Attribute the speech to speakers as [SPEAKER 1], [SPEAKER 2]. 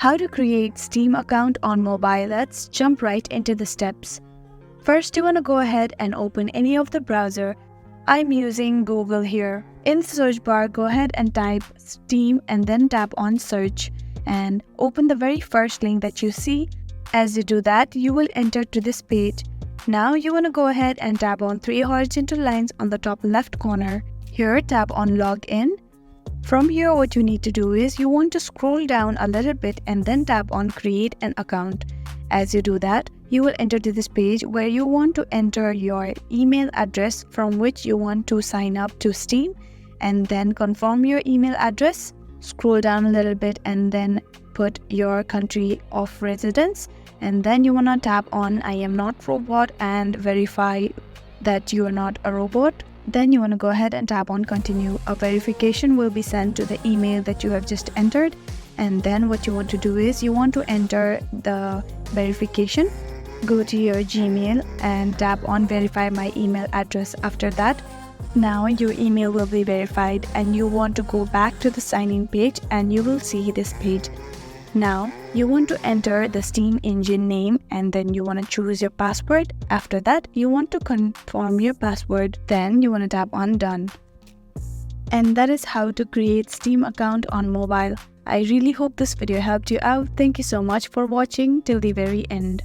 [SPEAKER 1] How to create Steam account on mobile. Let's jump right into the steps. First, you want to go ahead and open any of the browser. I'm using Google here. In the search bar, go ahead and type Steam and then tap on search and open the very first link that you see. As you do that, you will enter to this page. Now you want to go ahead and tap on three horizontal lines on the top left corner. Here, tap on login. From here, what you need to do is you want to scroll down a little bit and then tap on create an account. As you do that, you will enter to this page where you want to enter your email address from which you want to sign up to Steam, and then confirm your email address. Scroll down a little bit and then put your country of residence, and then you want to tap on I am not robot and verify that you are not a robot. Then you want to go ahead and tap on continue. A verification will be sent to the email that you have just entered, and then what you want to do is you want to enter the verification. Go to your Gmail and tap on verify my email address. After that, now your email will be verified and you want to go back to the sign in page and you will see this page. Now you want to enter the Steam engine name and then you want to choose your password. After that, you want to confirm your password. Then you want to tap on done. And that is how to create Steam account on mobile. I really hope this video helped you out. Thank you so much for watching till the very end.